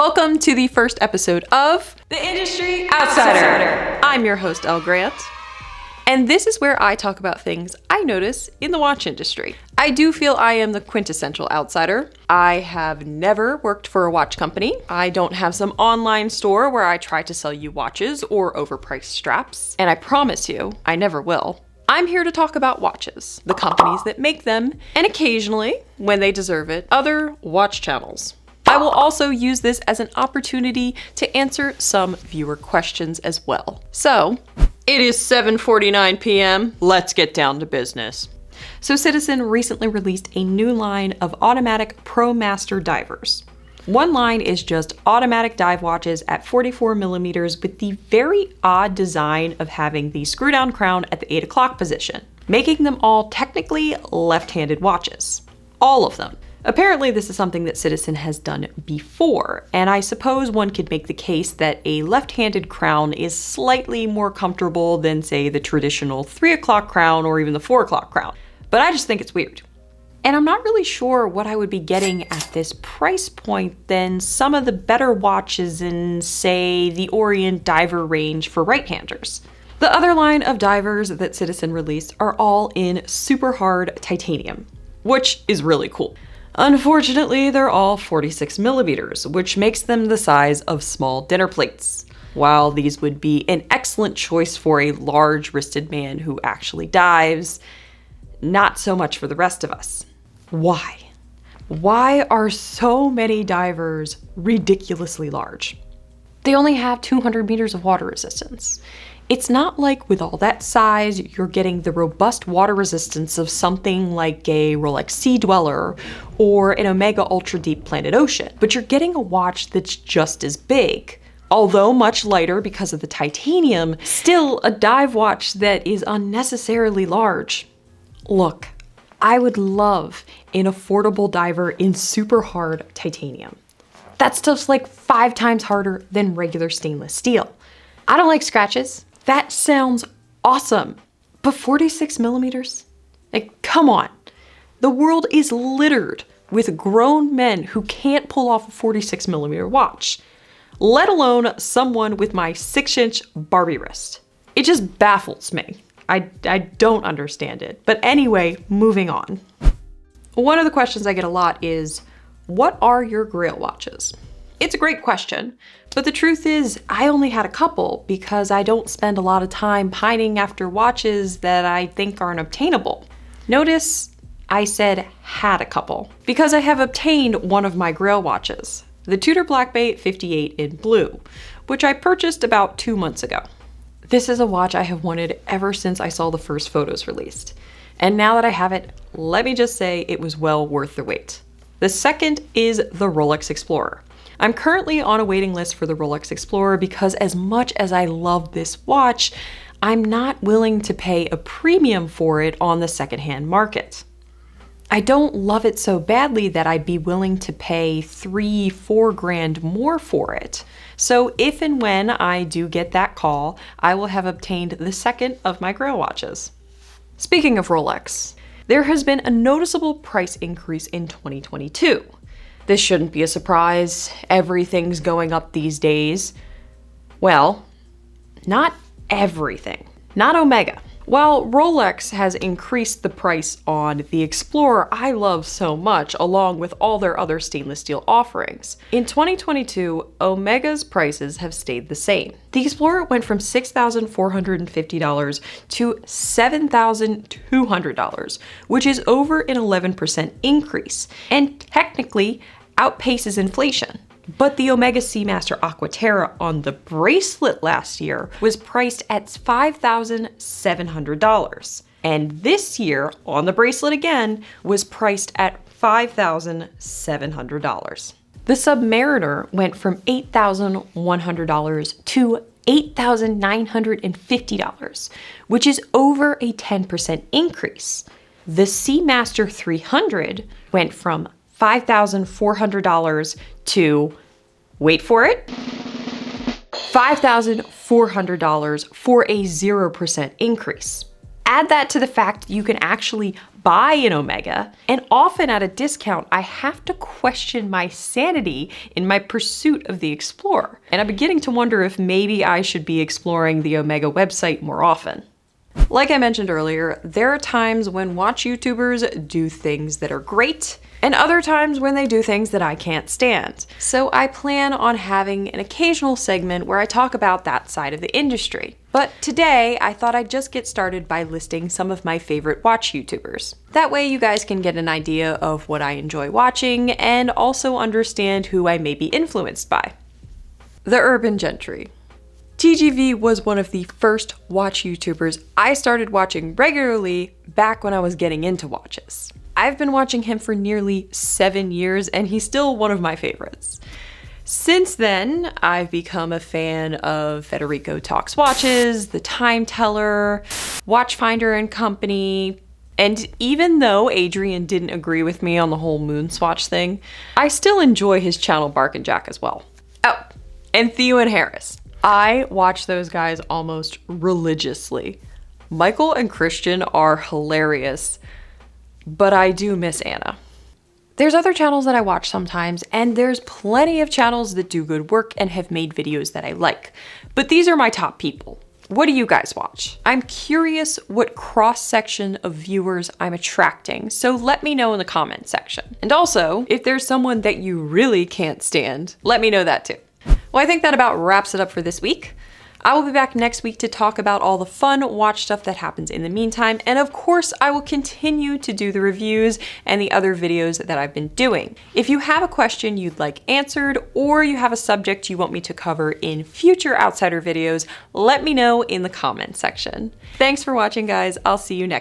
Welcome to the first episode of The Industry Outsider. I'm your host, Elle Grant, and this is where I talk about things I notice in the watch industry. I do feel I am the quintessential outsider. I have never worked for a watch company. I don't have some online store where I try to sell you watches or overpriced straps, and I promise you, I never will. I'm here to talk about watches, the companies that make them, and occasionally, when they deserve it, other watch channels. I will also use this as an opportunity to answer some viewer questions as well. So, it is 7:49 p.m. Let's get down to business. So Citizen recently released a new line of automatic Promaster divers. One line is just automatic dive watches at 44 millimeters with the very odd design of having the screw down crown at the 8 o'clock position, making them all technically left-handed watches. All of them. Apparently this is something that Citizen has done before, and I suppose one could make the case that a left-handed crown is slightly more comfortable than, say, the traditional 3 o'clock crown or even the 4 o'clock crown. But I just think it's weird. And I'm not really sure what I would be getting at this price point than some of the better watches in, say, the Orient diver range for right-handers. The other line of divers that Citizen released are all in super hard titanium, which is really cool. Unfortunately, they're all 46 millimeters, which makes them the size of small dinner plates. While these would be an excellent choice for a large-wristed man who actually dives, not so much for the rest of us. Why? Why are so many divers ridiculously large? They only have 200 meters of water resistance. It's not like with all that size, you're getting the robust water resistance of something like a Rolex Sea Dweller or an Omega Ultra Deep Planet Ocean, but you're getting a watch that's just as big. Although much lighter because of the titanium, still a dive watch that is unnecessarily large. Look, I would love an affordable diver in super hard titanium. That stuff's like 5 times harder than regular stainless steel. I don't like scratches. That sounds awesome. But 46 millimeters? Like, come on. The world is littered with grown men who can't pull off a 46 millimeter watch, let alone someone with my 6-inch Barbie wrist. It just baffles me. I don't understand it. But anyway, moving on. One of the questions I get a lot is, what are your Grail watches? It's a great question, but the truth is I only had a couple because I don't spend a lot of time pining after watches that I think aren't obtainable. Notice I said had a couple because I have obtained one of my Grail watches, the Tudor Black Bay 58 in blue, which I purchased about 2 months ago. This is a watch I have wanted ever since I saw the first photos released. And now that I have it, let me just say it was well worth the wait. The second is the Rolex Explorer. I'm currently on a waiting list for the Rolex Explorer because as much as I love this watch, I'm not willing to pay a premium for it on the secondhand market. I don't love it so badly that I'd be willing to pay $3-4 grand more for it. So if and when I do get that call, I will have obtained the second of my Grail watches. Speaking of Rolex, there has been a noticeable price increase in 2022. This shouldn't be a surprise. Everything's going up these days. Well, not everything. Not Omega. While Rolex has increased the price on the Explorer I love so much, along with all their other stainless steel offerings, in 2022, Omega's prices have stayed the same. The Explorer went from $6,450 to $7,200, which is over an 11% increase, and technically outpaces inflation. But the Omega Seamaster Aquaterra on the bracelet last year was priced at $5,700. And this year, on the bracelet again, was priced at $5,700. The Submariner went from $8,100 to $8,950, which is over a 10% increase. The Seamaster 300 went from $5,400 to, wait for it, $5,400 for a 0% increase. Add that to the fact you can actually buy an Omega, and often at a discount, I have to question my sanity in my pursuit of the Explorer. And I'm beginning to wonder if maybe I should be exploring the Omega website more often. Like I mentioned earlier, there are times when watch YouTubers do things that are great, and other times when they do things that I can't stand. So I plan on having an occasional segment where I talk about that side of the industry. But today, I thought I'd just get started by listing some of my favorite watch YouTubers. That way you guys can get an idea of what I enjoy watching and also understand who I may be influenced by. The Urban Gentry. TGV was one of the first watch YouTubers I started watching regularly back when I was getting into watches. I've been watching him for nearly 7 years and he's still one of my favorites. Since then, I've become a fan of Federico Talks Watches, The Time Teller, Watchfinder and Company, and even though Adrian didn't agree with me on the whole moon swatch thing, I still enjoy his channel Bark and Jack as well. Oh, and Theo and Harris. I watch those guys almost religiously. Michael and Christian are hilarious, but I do miss Anna. There's other channels that I watch sometimes, and there's plenty of channels that do good work and have made videos that I like. But these are my top people. What do you guys watch? I'm curious what cross-section of viewers I'm attracting, so let me know in the comment section. And also, if there's someone that you really can't stand, let me know that too. Well, I think that about wraps it up for this week. I will be back next week to talk about all the fun watch stuff that happens in the meantime, and of course I will continue to do the reviews and the other videos that I've been doing. If you have a question you'd like answered, or you have a subject you want me to cover in future Outsider videos, let me know in the comment section. Thanks for watching, guys. I'll see you next time.